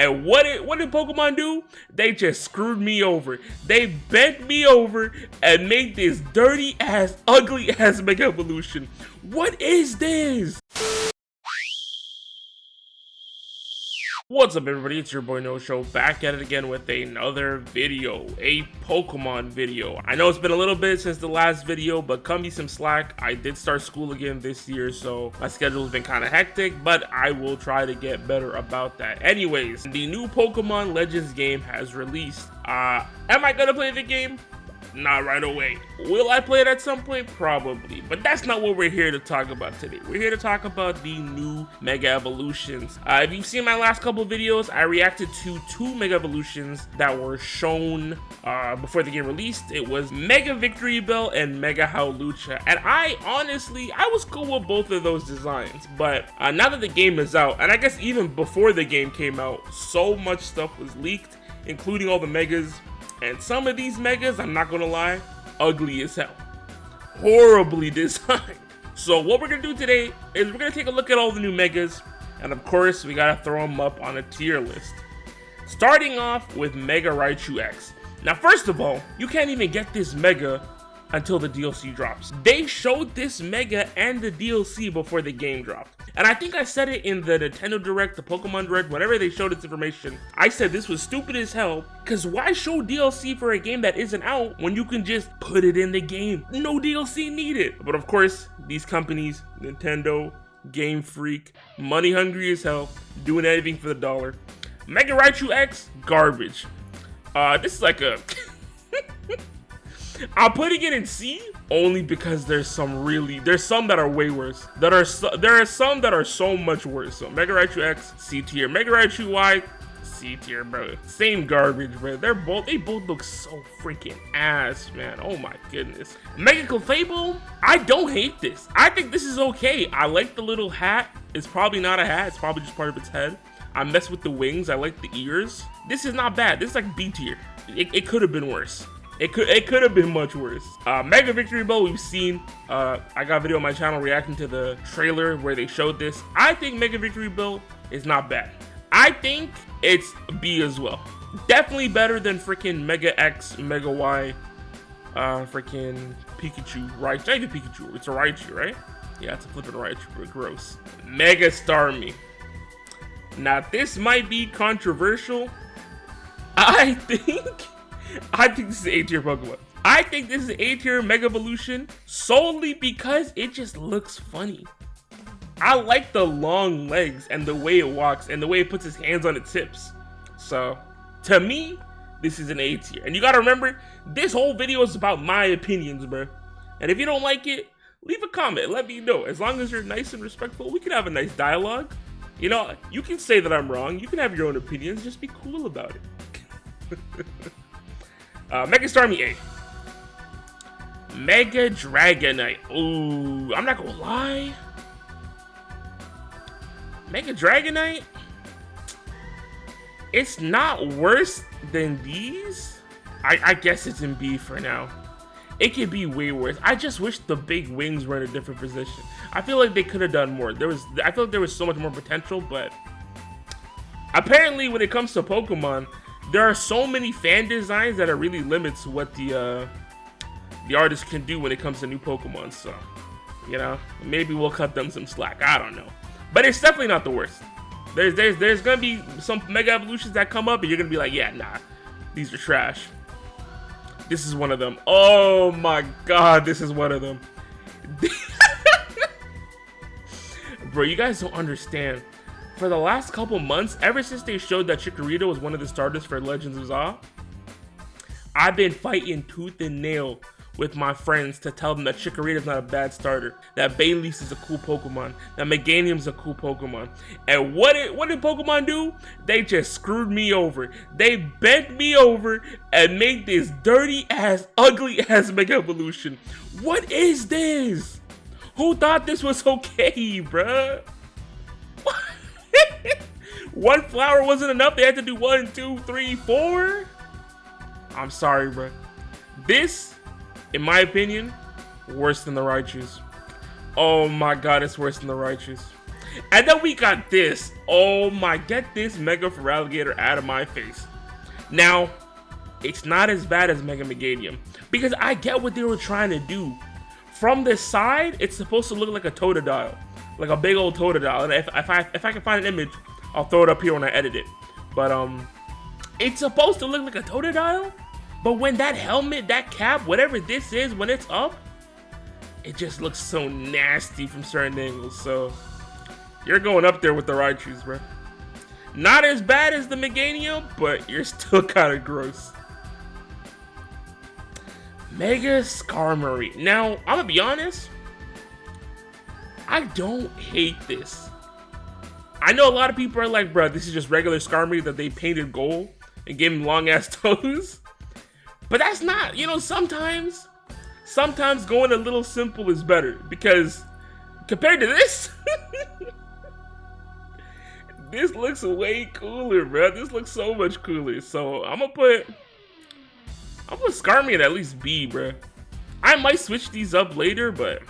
And what did Pokemon do? They just screwed me over. They bent me over and made this dirty ass, ugly ass Mega Evolution. What is this? What's up, everybody? It's your boy No Show, back at it again with another video, a Pokemon video. I know it's been a little bit since the last video, but cut me some slack. I did start school again this year, so my schedule's been kind of hectic, but I will try to get better about that. Anyways, the new Pokemon Legends game has released. Am I gonna play the game? Not right away. Will I play it at some point? Probably. But that's not what we're here to talk about today. We're here to talk about the new Mega Evolutions. If you've seen my last couple videos, I reacted to two Mega Evolutions that were shown before the game released. It was Mega Victory Bell and Mega Howlucha. And I was cool with both of those designs. But now that the game is out, and I guess even before the game came out, so much stuff was leaked, including all the Megas. And some of these Megas, I'm not gonna lie, ugly as hell. Horribly designed. So what we're gonna do today is we're gonna take a look at all the new Megas, and of course, we gotta throw them up on a tier list. Starting off with Mega Raichu X. Now, first of all, you can't even get this Mega until the DLC drops. They showed this Mega and the DLC before the game dropped. And I think I said it in the Nintendo Direct, the Pokemon Direct, whenever they showed this information. I said this was stupid as hell, because why show DLC for a game that isn't out when you can just put it in the game? No DLC needed. But of course, these companies, Nintendo, Game Freak, money hungry as hell, doing anything for the dollar. Mega Raichu X, garbage. This is like a... I'm putting it in C only because there's some that are way worse. There are some that are so much worse. So Mega Raichu X, C tier. Mega Raichu Y, C tier, bro. Same garbage, bro. They both look so freaking ass, man. Oh my goodness. Mega Clefable, I don't hate this. I think this is okay. I like the little hat. It's probably not a hat. It's probably just part of its head. I mess with the wings. I like the ears. This is not bad. This is like B tier. It could have been worse. It could have been much worse. Mega Victory Bell, we've seen. I got a video on my channel reacting to the trailer where they showed this. I think Mega Victory Bell is not bad. I think it's B as well. Definitely better than freaking Mega X, Mega Y, freaking Pikachu, Raichu. Not even Pikachu, it's a Raichu, right? Yeah, it's a flippin' Raichu, but gross. Mega Starmie. Now this might be controversial. I think this is an A tier Pokemon. I think this is an A tier Mega Evolution solely because it just looks funny. I like the long legs and the way it walks and the way it puts its hands on its hips. So, to me, this is an A tier. And you gotta remember, this whole video is about my opinions, bro. And if you don't like it, leave a comment. Let me know. As long as you're nice and respectful, we can have a nice dialogue. You know, you can say that I'm wrong. You can have your own opinions. Just be cool about it. Mega Starmie A. Mega Dragonite. Ooh, I'm not gonna lie. Mega Dragonite, it's not worse than these. I guess it's in B for now. It could be way worse. I just wish the big wings were in a different position. I feel like they could have done more. I feel like there was so much more potential, but apparently when it comes to Pokemon, there are so many fan designs that it really limits what the artist can do when it comes to new Pokemon. So, you know, maybe we'll cut them some slack. I don't know, but it's definitely not the worst. There's gonna be some Mega Evolutions that come up, and you're gonna be like, yeah, nah, these are trash. This is one of them. Oh my God, this is one of them. Bro, you guys don't understand. For the last couple months, ever since they showed that Chikorita was one of the starters for Legends of Zah, I've been fighting tooth and nail with my friends to tell them that Chikorita is not a bad starter, that Bayleaf is a cool Pokemon, that Meganium's a cool Pokemon. And what did Pokemon do? They just screwed me over. They bent me over and made this dirty ass, ugly ass Mega Evolution. What is this? Who thought this was okay, bruh? One flower wasn't enough. They had to do 1, 2, 3, 4. I'm sorry, bro. This, in my opinion, worse than the Raichus. Oh my God, it's worse than the Raichus. And then we got this. Oh my, get this Mega Feraligatr out of my face. Now, it's not as bad as Mega Meganium, because I get what they were trying to do. From the side, it's supposed to look like a Totodile, like a big old Totodile. And if I can find an image, I'll throw it up here when I edit it. But it's supposed to look like a Totodile, but when that helmet, that cap, whatever this is, when it's up, it just looks so nasty from certain angles. So you're going up there with the Raichus, bro. Not as bad as the Meganium, but you're still kind of gross. Mega Skarmory. Now, I'm gonna be honest, I don't hate this. I know a lot of people are like, bro, this is just regular Skarmory that they painted gold and gave him long ass toes. But that's not, you know, sometimes going a little simple is better, because compared to this, this looks way cooler, bro. This looks so much cooler. So I'm gonna put Skarmory at least B, bro. I might switch these up later, but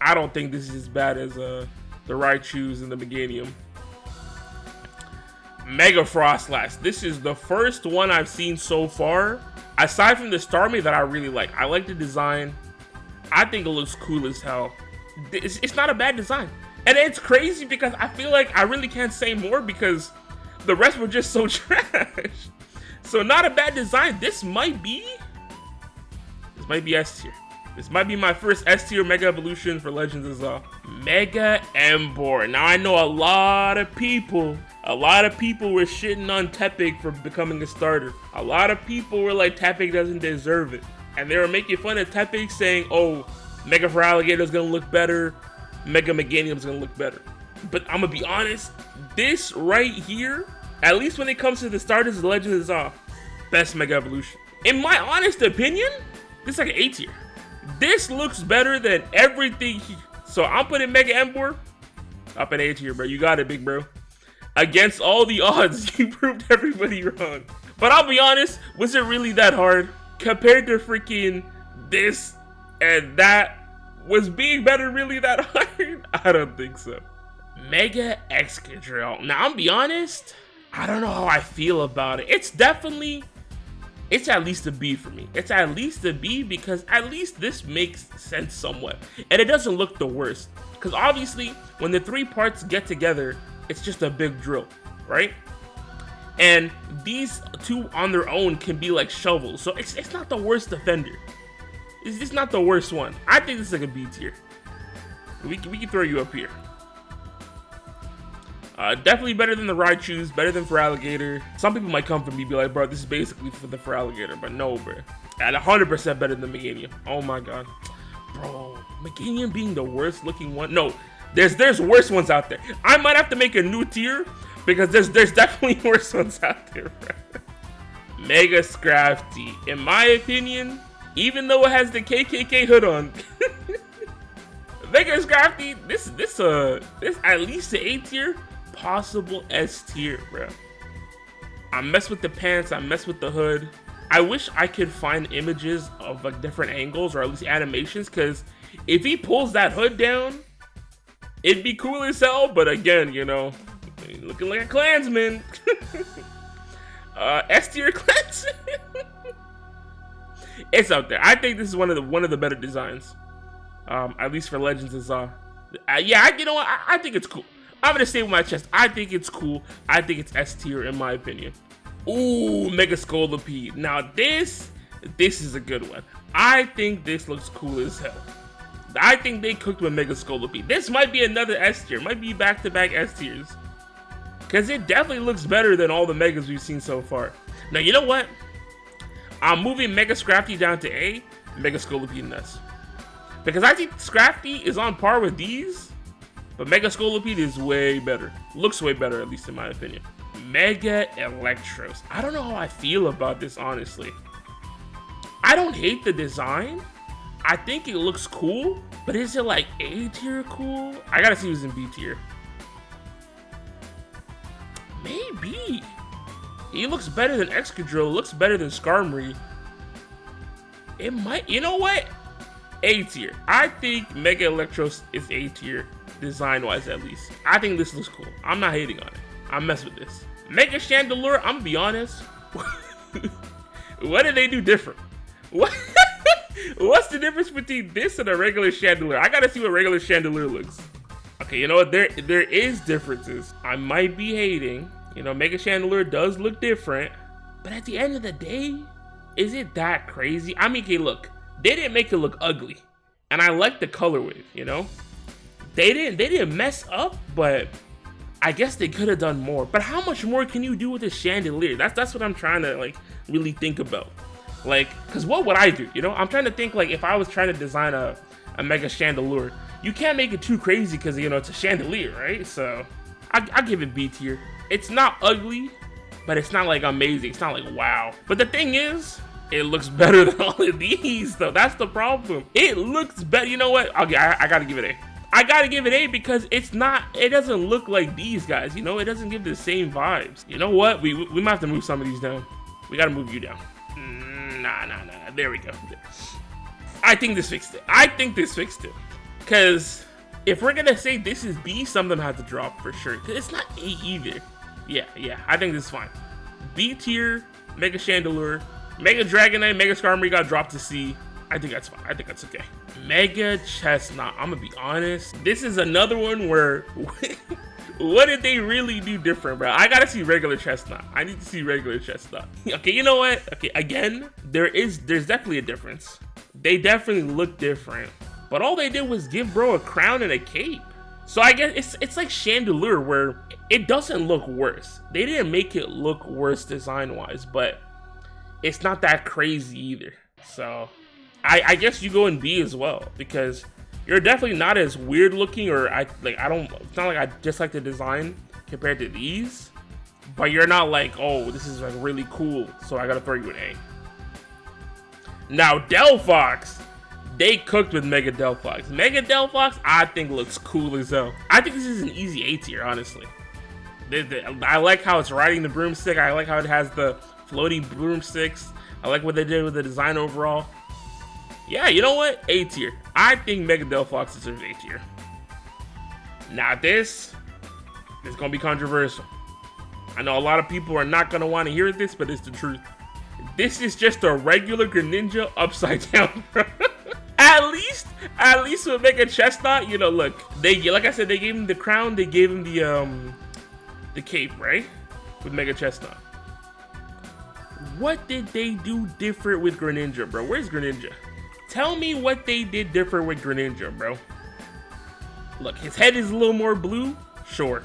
I don't think this is as bad as the Raichus and the Meganium. Mega Frostlass. This is the first one I've seen so far, aside from the Starmie, that I really like. I like the design. I think it looks cool as hell. It's not a bad design. And it's crazy because I feel like I really can't say more because the rest were just so trash. So not a bad design. This might be S tier. This might be my first S tier Mega Evolution for Legends as well. Mega Emboar. Now I know a lot of people were shitting on Tepig for becoming a starter. A lot of people were like, Tepig doesn't deserve it. And they were making fun of Tepig, saying, oh, Mega Feraligatr is gonna look better, Mega Meganium is gonna look better. But I'm gonna be honest, this right here, at least when it comes to the starters of Legends is best Mega Evolution. In my honest opinion, this is like an A tier. This looks better than everything here. So I'm putting Mega Emboar up in A tier, bro. You got it, big bro. Against all the odds, you proved everybody wrong. But I'll be honest, was it really that hard? Compared to freaking this and that, was being better really that hard? I don't think so. Mega Excadrill. Now, I'll be honest, I don't know how I feel about it. It's at least a B for me. It's at least a B because at least this makes sense somewhat. And it doesn't look the worst. Because obviously, when the three parts get together, it's just a big drill, right? And these two on their own can be like shovels. So it's not the worst defender. It's not the worst one. I think this is like a B tier. We can throw you up here. Definitely better than the Raichus, better than Feraligatr. Some people might come for me and be like, bro, this is basically for the Feraligatr, but no, bro. At 100% better than Meganium. Oh my god. Bro, Meganium being the worst looking one? No, there's worse ones out there. I might have to make a new tier because there's definitely worse ones out there, bro. Mega Scrafty. In my opinion, even though it has the KKK hood on, Mega Scrafty, this at least an A tier, possible S tier, bro. I mess with the pants, I mess with the hood. I wish I could find images of like different angles or at least animations, because if he pulls that hood down, it'd be cool as hell. But again, you know, looking like a Klansman. S tier Klansman. It's out there. I think this is one of the better designs. At least for Legends is yeah, you know what? I think it's cool. I'm gonna say with my chest, I think it's cool. I think it's S tier in my opinion. Ooh, Mega Scolipede. Now this is a good one. I think this looks cool as hell. I think they cooked with Mega Scolipede. This might be another S tier. Might be back-to-back S tiers. Because it definitely looks better than all the Megas we've seen so far. Now, you know what? I'm moving Mega Scrafty down to A, Mega Scolipede in S. Because I think Scrafty is on par with these, but Mega Scolipede is way better. Looks way better, at least in my opinion. Mega Electros. I don't know how I feel about this, honestly. I don't hate the design. I think it looks cool, but is it like A tier cool? I gotta see who's in B tier. Maybe. He looks better than Excadrill, looks better than Skarmory. It might, you know what? A tier. I think Mega Electros is A tier. design-wise at least. I think this looks cool. I'm not hating on it. I'm messing with this. Mega Chandelure, I'm gonna be honest. What did they do different? What? What's the difference between this and a regular Chandelure? I gotta see what regular Chandelure looks. Okay, you know what? There is differences. I might be hating. You know, Mega Chandelure does look different, but at the end of the day, is it that crazy? I mean, okay, look, they didn't make it look ugly, and I like the colorway. You know, they didn't mess up, but I guess they could have done more. But how much more can you do with a Chandelure? That's what I'm trying to like really think about. Like, cause what would I do? You know, I'm trying to think like if I was trying to design a Mega Chandelure, you can't make it too crazy because you know it's a chandelier, right? So I give it B tier. It's not ugly, but it's not like amazing. It's not like wow. But the thing is, it looks better than all of these though. That's the problem. It looks better. You know what? Okay, I gotta give it A. I gotta give it A because it doesn't look like these guys, you know? It doesn't give the same vibes. You know what? We might have to move some of these down. We gotta move you down. Nah. There we go. I think this fixed it. Because if we're gonna say this is B, some of them have to drop for sure. Because it's not A either. Yeah, I think this is fine. B tier, Mega Chandelure, Mega Dragonite, Mega Skarmory got dropped to C. I think that's fine. I think that's okay. Mega Chestnut. I'm gonna be honest. This is another one where what did they really do different, bro? I gotta see regular Chestnut. I need to see regular Chestnut. Okay, you know what? Okay, again, there's definitely a difference. They definitely look different. But all they did was give bro a crown and a cape. So I guess it's like Chandelure where it doesn't look worse. They didn't make it look worse design-wise, but it's not that crazy either. So I guess you go in B as well because you're definitely not as weird looking, or it's not like I dislike the design compared to these, but you're not like, oh, this is like really cool, so I gotta throw you an A. Now Delphox, they cooked with Mega Delphox. Mega Delphox, I think looks cool as hell. I think this is an easy A tier, honestly. I like how it's riding the broomstick. I like how it has the floating broomsticks. I like what they did with the design overall. Yeah, you know what? A tier. I think Mega Delphox deserves A tier. Now this is gonna be controversial. I know a lot of people are not gonna want to hear this, but it's the truth. This is just a regular Greninja upside down, bro. At least with Mega Chestnut, you know, look, like I said, they gave him the crown, they gave him the cape, right? With Mega Chestnut. What did they do different with Greninja, bro? Where's Greninja? Tell me what they did different with Greninja, bro. Look, his head is a little more blue, sure.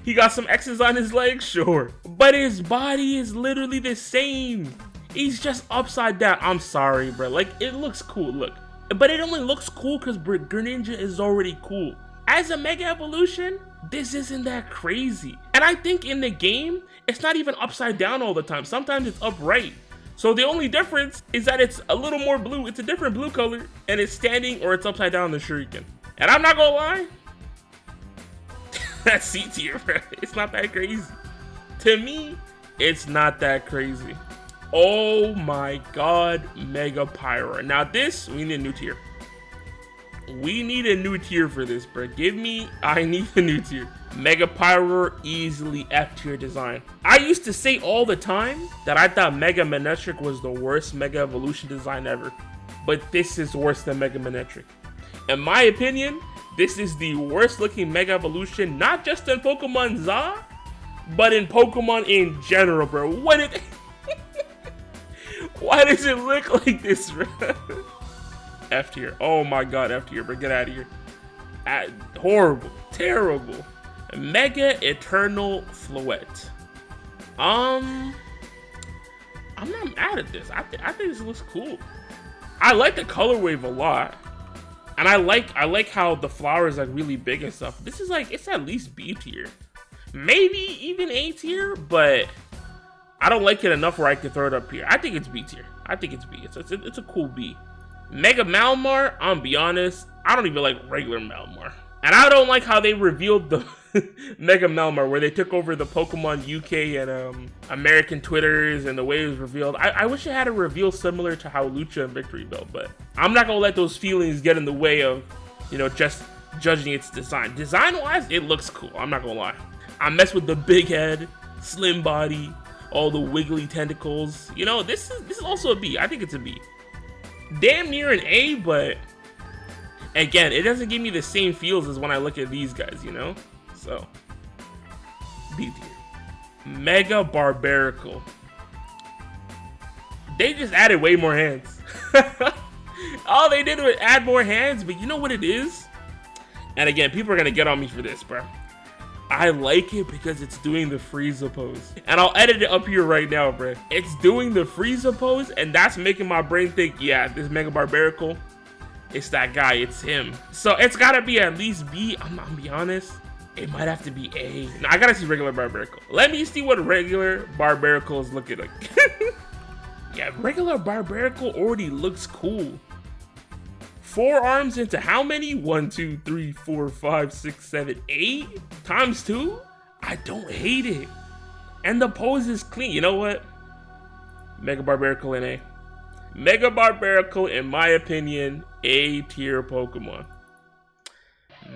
He got some X's on his legs, sure. But his body is literally the same. He's just upside down. I'm sorry, bro. Like, it looks cool, look. But it only looks cool because Greninja is already cool. As a Mega Evolution, this isn't that crazy. And I think in the game, it's not even upside down all the time. Sometimes it's upright. So the only difference is that it's a little more blue. It's a different blue color, and it's standing or it's upside down the shuriken. And I'm not gonna lie, that's C tier, bro. It's not that crazy. To me, it's not that crazy. Oh my god, Mega Pyra. Now this, we need a new tier. We need a new tier for this, bro. I need a new tier. Mega Pyra, easily F tier design. I used to say all the time that I thought Mega Manectric was the worst Mega Evolution design ever. But this is worse than Mega Manectric. In my opinion, this is the worst looking Mega Evolution, not just in Pokemon Za, but in Pokemon in general, bro. Why does it look like this, bro? F tier. Oh my god, F tier, bro. Get out of here. Horrible. Terrible. Mega Eternal Floette. I'm not mad at this. I think this looks cool. I like the color wave a lot. And I like how the flower is like really big and stuff. This is like, it's at least B tier. Maybe even A tier, but I don't like it enough where I could throw it up here. I think it's B tier. I think it's B. It's a cool B. Mega Malamar, I'm gonna be honest, I don't even like regular Malamar. And I don't like how they revealed the Mega Malamar, where they took over the Pokemon UK and American Twitters and the way it was revealed. I wish it had a reveal similar to how Lucha and Victory built, but I'm not gonna let those feelings get in the way of, you know, just judging its design. Design-wise, it looks cool. I'm not gonna lie. I mess with the big head, slim body, all the wiggly tentacles. You know, this is also a B. I think it's a B. Damn near an A, but again, it doesn't give me the same feels as when I look at these guys, you know? So, B tier. Mega Barbarical. They just added way more hands. All they did was add more hands, but you know what it is? And again, people are gonna get on me for this, bro. I like it because it's doing the Frieza pose. And I'll edit it up here right now, bro. It's doing the Frieza pose, and that's making my brain think, yeah, this Mega Barbarical, it's that guy, it's him. So it's gotta be at least B. I'm gonna be honest. It might have to be A. No, I gotta see regular Barbarical. Let me see what regular Barbarical is looking like. Yeah, regular Barbarical already looks cool. 4 arms into how many? 1, 2, 3, 4, 5, 6, 7, 8 times 2? I don't hate it. And the pose is clean. You know what? Mega Barbarical in A. Mega Barbarical, in my opinion, A tier Pokemon.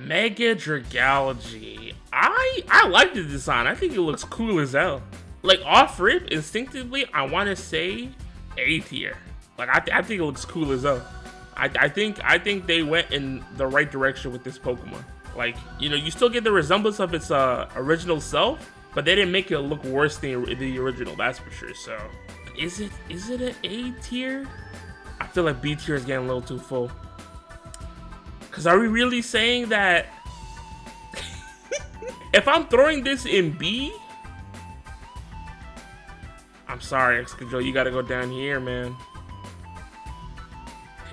Mega Dragology. I like the design. I think it looks cool as hell. Like off rip, instinctively, I want to say A tier. Like I think it looks cool as hell. I think they went in the right direction with this Pokemon. Like, you know, you still get the resemblance of its original self, but they didn't make it look worse than the original. That's for sure. So, is it an A tier? I feel like B tier is getting a little too full. Cause are we really saying that if I'm throwing this in B? I'm sorry, X-Control, you gotta go down here, man.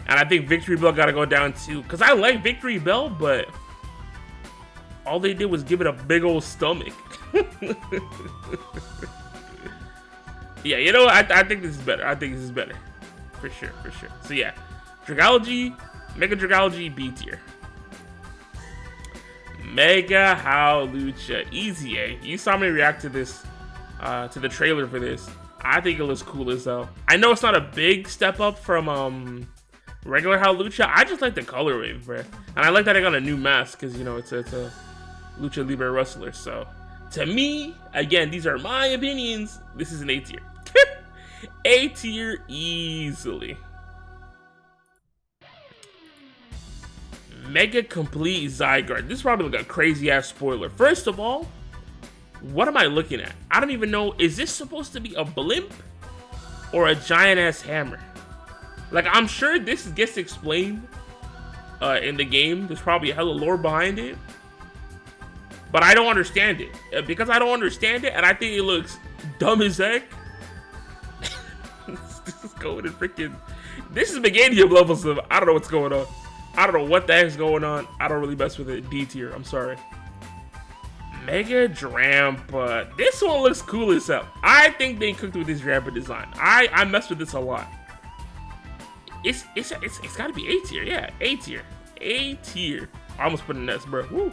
And I think Victory Bell gotta go down too. Cause I like Victory Bell, but all they did was give it a big old stomach. Yeah, you know what? I think this is better. I think this is better. For sure, for sure. So yeah, Dragology, Mega Dragology, B tier. Mega Howlucha, easy A. You saw me react to this, to the trailer for this. I think it looks cool as hell. I know it's not a big step up from regular Howlucha. I just like the colorway, bro. And I like that I got a new mask because, you know, it's a Lucha Libre wrestler. So to me, again, these are my opinions. This is an A tier. A tier easily. Mega Complete Zygarde. This is probably like a crazy ass spoiler. First of all, what am I looking at? I don't even know. Is this supposed to be a blimp or a giant ass hammer? Like, I'm sure this gets explained in the game. There's probably a hella lore behind it, but I don't understand it. Because I don't understand it, and I think it looks dumb as heck. This is going in freaking. This is Meganium levels of. I don't know what's going on. I don't know what the heck's going on. I don't really mess with it. D tier. I'm sorry. Mega Drampa. This one looks cool as hell. I think they cooked with this Drampa design. I mess with this a lot. It's gotta be A tier. Yeah, A tier. A tier. I almost put an S, bro. Woo.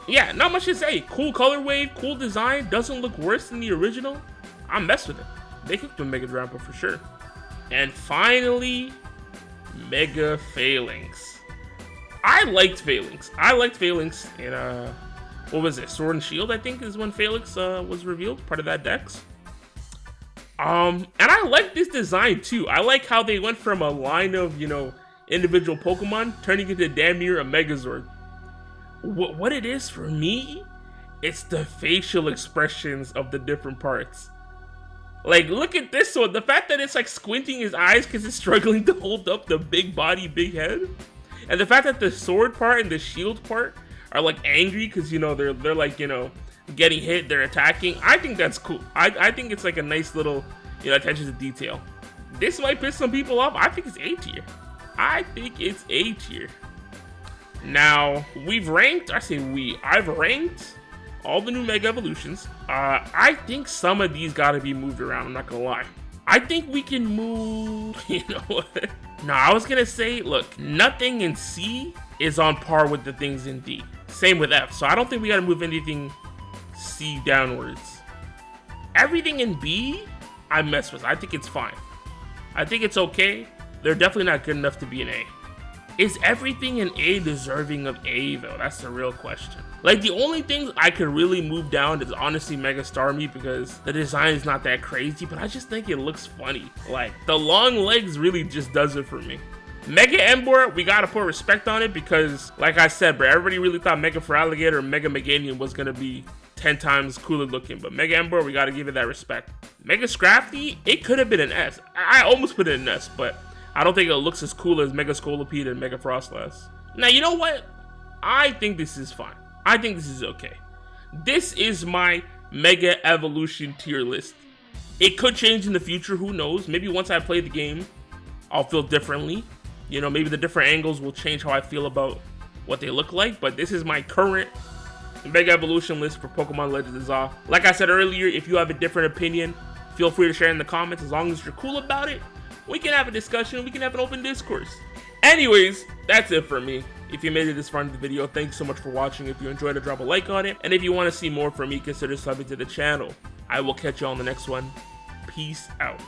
Yeah, not much to say. Cool colorway, cool design. Doesn't look worse than the original. I mess with it. They cooked with Mega Drampa for sure. And finally, Mega Phalanx. I liked Phalanx. I liked Phalanx in what was it? Sword and Shield, I think, is when Phalanx was revealed, part of that dex. And I like this design too. I like how they went from a line of, you know, individual Pokemon turning into damn near a Megazord. What it is for me, it's the facial expressions of the different parts. Like, look at this one. The fact that it's like squinting his eyes because it's struggling to hold up the big body, big head. And the fact that the sword part and the shield part are like angry because, you know, they're like, you know, getting hit, they're attacking. I think that's cool. I think it's like a nice little, you know, attention to detail. This might piss some people off. I think it's A tier. I think it's A tier. Now, I've ranked all the new Mega Evolutions. I think some of these gotta be moved around, I'm not gonna lie. I think we can move, you know what? No, I was gonna say, look, nothing in C is on par with the things in D. Same with F, so I don't think we gotta move anything C downwards. Everything in B, I mess with. I think it's fine. I think it's okay. They're definitely not good enough to be an A. Is everything in A deserving of A though? That's the real question. Like, the only things I could really move down is honestly Mega Starmie, because the design is not that crazy, but I just think it looks funny. Like, the long legs really just does it for me. Mega Ember, we gotta put respect on it because, like I said, bro, everybody really thought Mega Feraligatr or Mega Meganium was gonna be 10 times cooler looking, but Mega Ember, we gotta give it that respect. Mega Scrafty, it could have been an S. I almost put it in an S, but I don't think it looks as cool as Mega Scolipede and Mega Frostlass. Now, you know what? I think this is fine. I think this is okay. This is my Mega Evolution tier list. It could change in the future, who knows? Maybe once I play the game, I'll feel differently. You know, maybe the different angles will change how I feel about what they look like, but this is my current Mega Evolution list for Pokemon Legends off. Like I said earlier, if you have a different opinion, feel free to share in the comments. As long as you're cool about it, we can have a discussion, we can have an open discourse. Anyways, that's it for me. If you made it this far into the video, thanks so much for watching. If you enjoyed it, drop a like on it. And if you want to see more from me, consider subbing to the channel. I will catch you on the next one. Peace out.